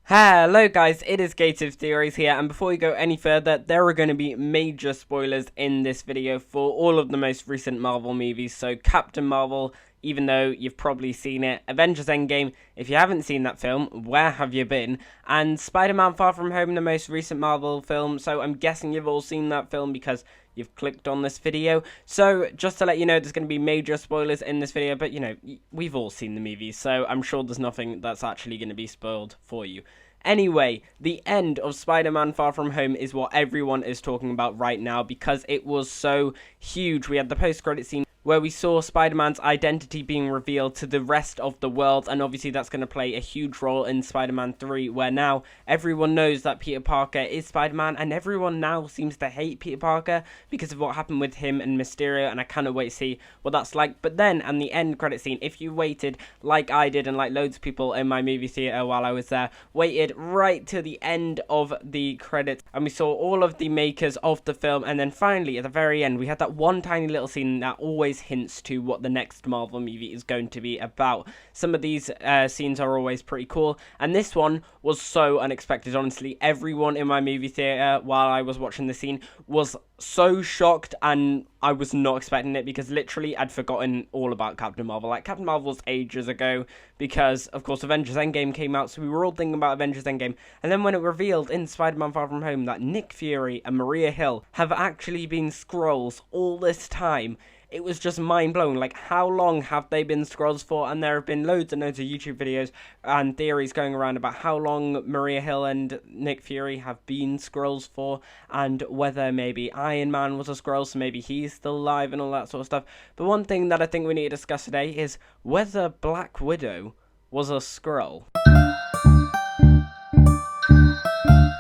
Hello guys, it is Gative Theories here, and before we go any further, there are going to be major spoilers in this video for all of the most recent Marvel movies. So Captain Marvel, even though you've probably seen it, Avengers Endgame, if you haven't seen that film, where have you been? And Spider-Man Far From Home, the most recent Marvel film, so I'm guessing you've all seen that film because you've clicked on this video. So just to let you know, there's going to be major spoilers in this video, but you know, we've all seen the movies, so I'm sure there's nothing that's actually going to be spoiled for you. Anyway, the end of Spider-Man Far From Home is what everyone is talking about right now because it was so huge. We had the post-credit scene where we saw Spider-Man's identity being revealed to the rest of the world, and obviously that's going to play a huge role in Spider-Man 3, where now everyone knows that Peter Parker is Spider-Man, and everyone now seems to hate Peter Parker because of what happened with him and Mysterio, and I cannot wait to see what that's like. But then, and the end credit scene, if you waited, like I did, and like loads of people in my movie theatre while I was there, waited right to the end of the credits, and we saw all of the makers of the film, and then finally, at the very end, we had that one tiny little scene that always hints to what the next Marvel movie is going to be about. Some of these scenes are always pretty cool, and this one was so unexpected. Honestly, everyone in my movie theater while I was watching the scene was so shocked, and I was not expecting it because literally I'd forgotten all about Captain Marvel. Like, Captain Marvel was ages ago because, of course, Avengers Endgame came out, so we were all thinking about Avengers Endgame. And then when it revealed in Spider-Man Far From Home that Nick Fury and Maria Hill have actually been Skrulls all this time, it was just mind-blowing. Like, how long have they been Skrulls for? And there have been loads and loads of YouTube videos and theories going around about how long Maria Hill and Nick Fury have been Skrulls for, and whether maybe Iron Man was a Skrull, so maybe he's still alive and all that sort of stuff. But one thing that I think we need to discuss today is whether Black Widow was a Skrull.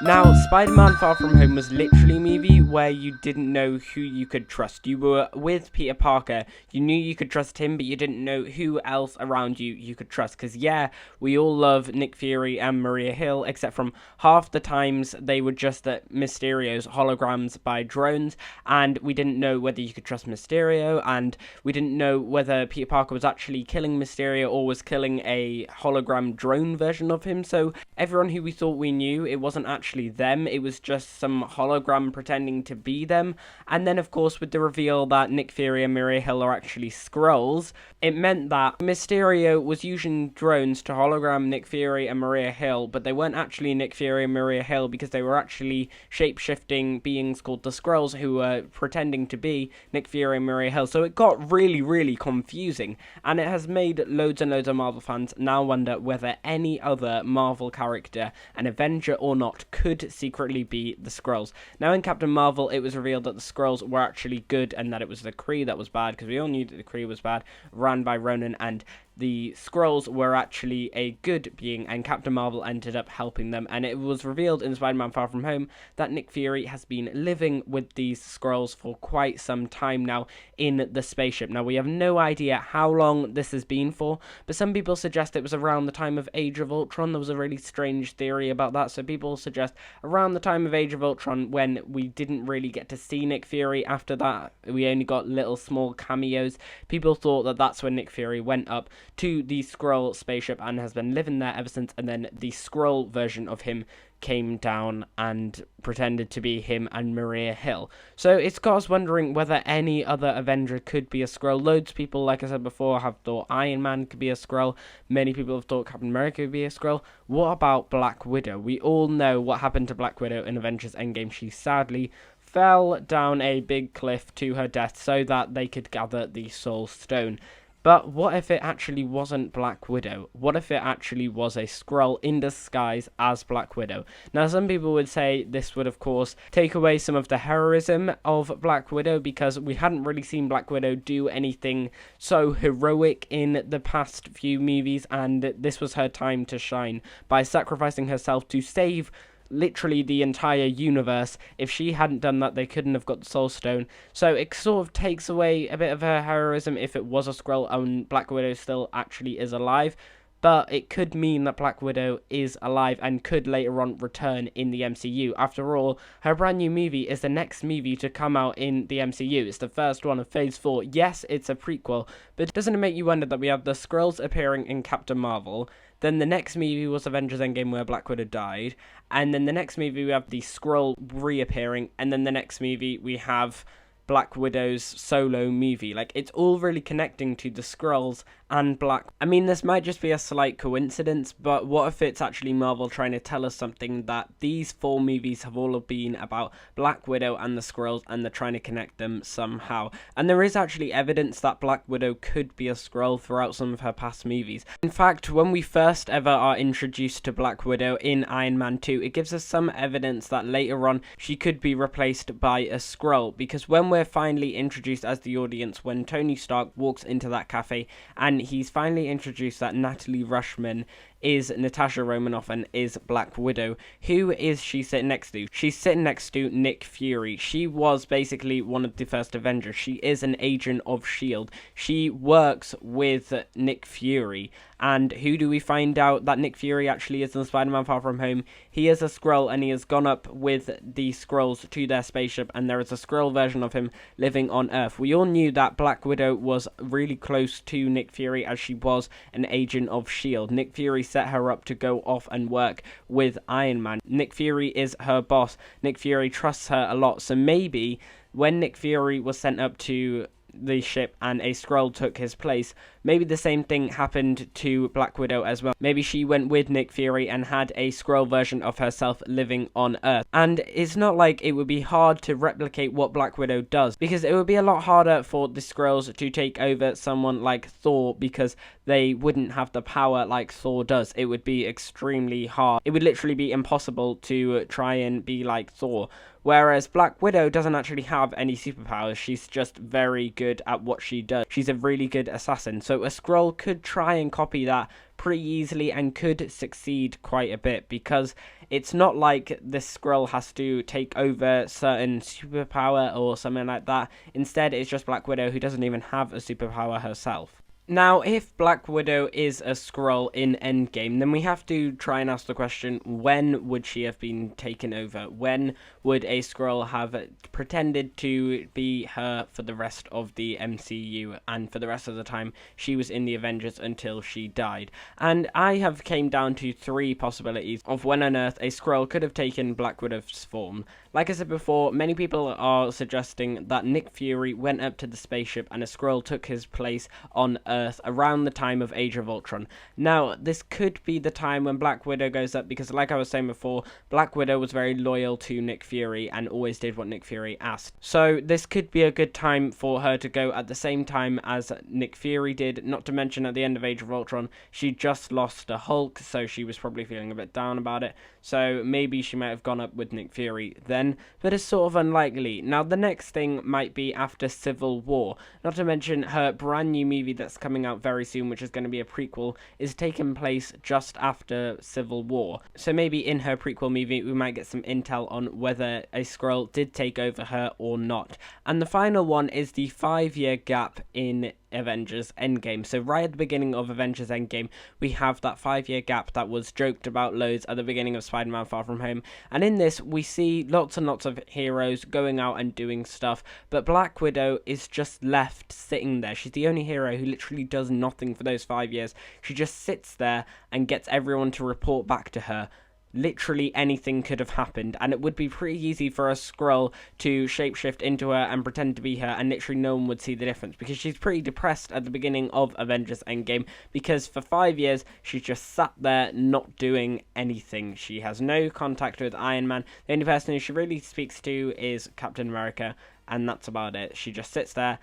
Now, Spider-Man Far From Home was literally a movie where you didn't know who you could trust. You were with Peter Parker, you knew you could trust him, but you didn't know who else around you could trust. Because yeah, we all love Nick Fury and Maria Hill, except from half the times they were just Mysterio's holograms by drones, and we didn't know whether you could trust Mysterio, and we didn't know whether Peter Parker was actually killing Mysterio or was killing a hologram drone version of him. So everyone who we thought we knew, it wasn't actually them, it was just some hologram pretending to be them. And then of course with the reveal that Nick Fury and Maria Hill are actually Skrulls, it meant that Mysterio was using drones to hologram Nick Fury and Maria Hill, but they weren't actually Nick Fury and Maria Hill because they were actually shape-shifting beings called the Skrulls who were pretending to be Nick Fury and Maria Hill. So it got really confusing, and it has made loads and loads of Marvel fans now wonder whether any other Marvel character, an Avenger or not, could secretly be the Skrulls. Now in Captain Marvel, it was revealed that the Skrulls were actually good and that it was the Kree that was bad, because we all knew that the Kree was bad, ran by Ronan, and the Skrulls were actually a good being, and Captain Marvel ended up helping them. And it was revealed in Spider-Man Far From Home that Nick Fury has been living with these Skrulls for quite some time now in the spaceship. Now, we have no idea how long this has been for, but some people suggest it was around the time of Age of Ultron. There was a really strange theory about that, so people suggest around the time of Age of Ultron, when we didn't really get to see Nick Fury after that. We only got little small cameos. People thought that that's when Nick Fury went up to the Skrull spaceship and has been living there ever since, and then the Skrull version of him came down and pretended to be him and Maria Hill. So it's got us wondering whether any other Avenger could be a Skrull. Loads of people, like I said before, have thought Iron Man could be a Skrull. Many people have thought Captain America could be a Skrull. What about Black Widow? We all know what happened to Black Widow in Avengers Endgame. She sadly fell down a big cliff to her death so that they could gather the Soul Stone. But what if it actually wasn't Black Widow? What if it actually was a Skrull in disguise as Black Widow? Now, some people would say this would, of course, take away some of the heroism of Black Widow, because we hadn't really seen Black Widow do anything so heroic in the past few movies, and this was her time to shine by sacrificing herself to save literally the entire universe. If she hadn't done that, they couldn't have got the Soul Stone. So it sort of takes away a bit of her heroism if it was a Skrull and Black Widow still actually is alive. But it could mean that Black Widow is alive and could later on return in the MCU. After all, her brand new movie is the next movie to come out in the MCU. It's the first one of Phase 4. Yes, it's a prequel, but doesn't it make you wonder that we have the Skrulls appearing in Captain Marvel, Then the next movie was Avengers Endgame where Black Widow died. And then the next movie we have the Skrull reappearing. And then the next movie we have Black Widow's solo movie. Like, it's all really connecting to the Skrulls and I mean, this might just be a slight coincidence, but what if it's actually Marvel trying to tell us something, that these 4 movies have all been about Black Widow and the Skrulls, and they're trying to connect them somehow. And there is actually evidence that Black Widow could be a Skrull throughout some of her past movies. In fact, when we first ever are introduced to Black Widow in Iron Man 2, it gives us some evidence that later on she could be replaced by a Skrull, because when we're finally introduced as the audience, when Tony Stark walks into that cafe and he's finally introduced that Natalie Rushman is Natasha Romanoff and is Black Widow. Who is she sitting next to? She's sitting next to Nick Fury. She was basically one of the first Avengers. She is an agent of S.H.I.E.L.D. She works with Nick Fury. And who do we find out that Nick Fury actually is in Spider-Man Far From Home? He is a Skrull, and he has gone up with the Skrulls to their spaceship, and there is a Skrull version of him living on Earth. We all knew that Black Widow was really close to Nick Fury, as she was an agent of S.H.I.E.L.D. Nick Fury set her up to go off and work with Iron Man. Nick Fury is her boss. Nick Fury trusts her a lot, so maybe when Nick Fury was sent up to the ship and a Skrull took his place, maybe the same thing happened to Black Widow as well. Maybe she went with Nick Fury and had a Skrull version of herself living on Earth. And it's not like it would be hard to replicate what Black Widow does, because it would be a lot harder for the Skrulls to take over someone like Thor, because they wouldn't have the power like Thor does. It would be extremely hard. It would literally be impossible to try and be like Thor. Whereas Black Widow doesn't actually have any superpowers. She's just very good at what she does. She's a really good assassin. So a Skrull could try and copy that pretty easily and could succeed quite a bit, because it's not like this Skrull has to take over certain superpower or something like that. Instead, it's just Black Widow, who doesn't even have a superpower herself. Now, if Black Widow is a Skrull in Endgame, then we have to try and ask the question, when would she have been taken over? When would a Skrull have pretended to be her for the rest of the MCU and for the rest of the time she was in the Avengers until she died? And I have came down to 3 possibilities of when on Earth a Skrull could have taken Black Widow's form. Like I said before, many people are suggesting that Nick Fury went up to the spaceship and a Skrull took his place on Earth around the time of Age of Ultron. Now, this could be the time when Black Widow goes up, because like I was saying before, Black Widow was very loyal to Nick Fury and always did what Nick Fury asked. So this could be a good time for her to go at the same time as Nick Fury did, not to mention at the end of Age of Ultron, she just lost a Hulk, so she was probably feeling a bit down about it. So maybe she might have gone up with Nick Fury then, but it's sort of unlikely. Now, the next thing might be after Civil War, not to mention her brand new movie that's coming out very soon, which is going to be a prequel, is taking place just after Civil War. So maybe in her prequel movie, we might get some intel on whether a Skrull did take over her or not. And the final one is the 5-year gap in Avengers Endgame. So right at the beginning of Avengers Endgame, we have that 5-year gap that was joked about loads at the beginning of Spider-Man Far From Home. And in this, we see lots and lots of heroes going out and doing stuff, but Black Widow is just left sitting there. She's the only hero who literally does nothing for those 5 years. She just sits there and gets everyone to report back to her. Literally anything could have happened, and it would be pretty easy for a Skrull to shapeshift into her and pretend to be her, and literally no one would see the difference, because she's pretty depressed at the beginning of Avengers Endgame, because for 5 years she's just sat there not doing anything. She has no contact with Iron Man. The only person who she really speaks to is Captain America, and that's about it. She just sits there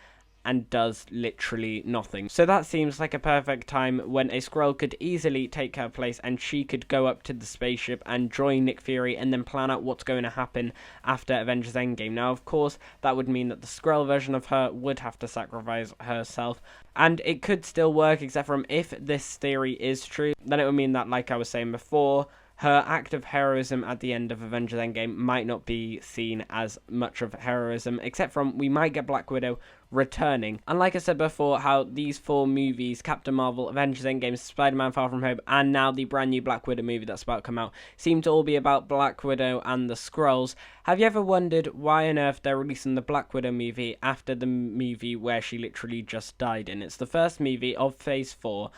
and does literally nothing. So that seems like a perfect time when a Skrull could easily take her place, and she could go up to the spaceship and join Nick Fury and then plan out what's going to happen after Avengers Endgame. Now, of course, that would mean that the Skrull version of her would have to sacrifice herself, and it could still work, except from if this theory is true, then it would mean that, like I was saying before, her act of heroism at the end of Avengers Endgame might not be seen as much of heroism, except from we might get Black Widow returning. And like I said before, how these 4 movies, Captain Marvel, Avengers Endgame, Spider-Man Far From Home, and now the brand new Black Widow movie that's about to come out, seem to all be about Black Widow and the Skrulls. Have you ever wondered why on earth they're releasing the Black Widow movie after the movie where she literally just died in? It's the first movie of Phase 4.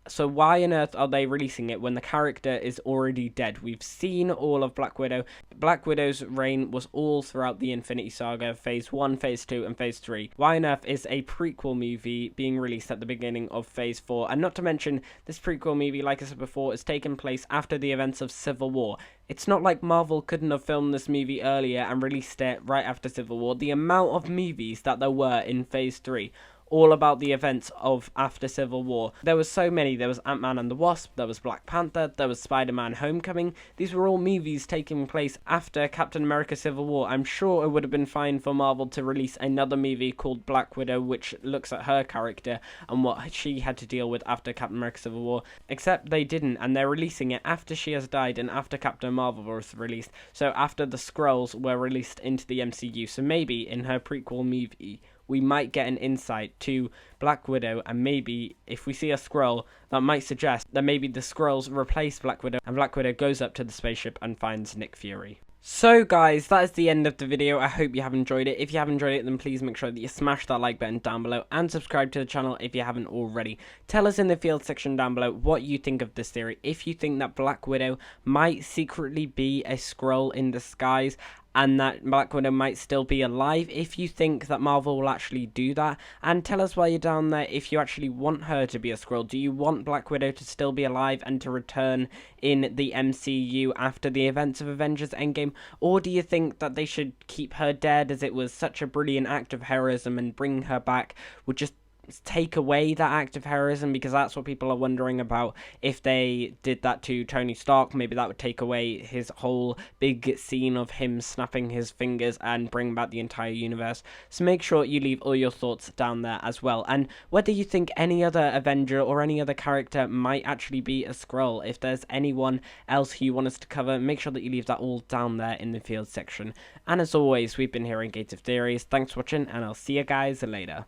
So why on earth are they releasing it when the character is already dead? We've seen all of Black Widow. Black Widow's reign was all throughout the Infinity Saga, Phase 1, Phase 2, and Phase 3. Why on earth is a prequel movie being released at the beginning of Phase 4? And not to mention, this prequel movie, like I said before, is taking place after the events of Civil War. It's not like Marvel couldn't have filmed this movie earlier and released it right after Civil War. The amount of movies that there were in Phase 3, all about the events of after Civil War. There was so many. There was Ant-Man and the Wasp, there was Black Panther, there was Spider-Man Homecoming. These were all movies taking place after Captain America Civil War. I'm sure it would have been fine for Marvel to release another movie called Black Widow, which looks at her character and what she had to deal with after Captain America Civil War, except they didn't, and they're releasing it after she has died and after Captain Marvel was released, so after the Skrulls were released into the MCU. So maybe in her prequel movie we might get an insight to Black Widow, and maybe if we see a Skrull, that might suggest that maybe the Skrulls replace Black Widow, and Black Widow goes up to the spaceship and finds Nick Fury. So guys, that is the end of the video. I hope you have enjoyed it. If you have enjoyed it, then please make sure that you smash that like button down below and subscribe to the channel if you haven't already. Tell us in the field section down below what you think of this theory. If you think that Black Widow might secretly be a Skrull in disguise, and that Black Widow might still be alive, if you think that Marvel will actually do that, and tell us while you're down there if you actually want her to be a Skrull. Do you want Black Widow to still be alive and to return in the MCU after the events of Avengers Endgame, or do you think that they should keep her dead, as it was such a brilliant act of heroism, and bringing her back would just take away that act of heroism? Because that's what people are wondering about. If they did that to Tony Stark, maybe that would take away his whole big scene of him snapping his fingers and bring back the entire universe. So make sure you leave all your thoughts down there as well, and whether you think any other Avenger or any other character might actually be a Skrull. If there's anyone else who you want us to cover, make sure that you leave that all down there in the field section. And as always, we've been here in Gates of Theories. Thanks for watching, and I'll see you guys later.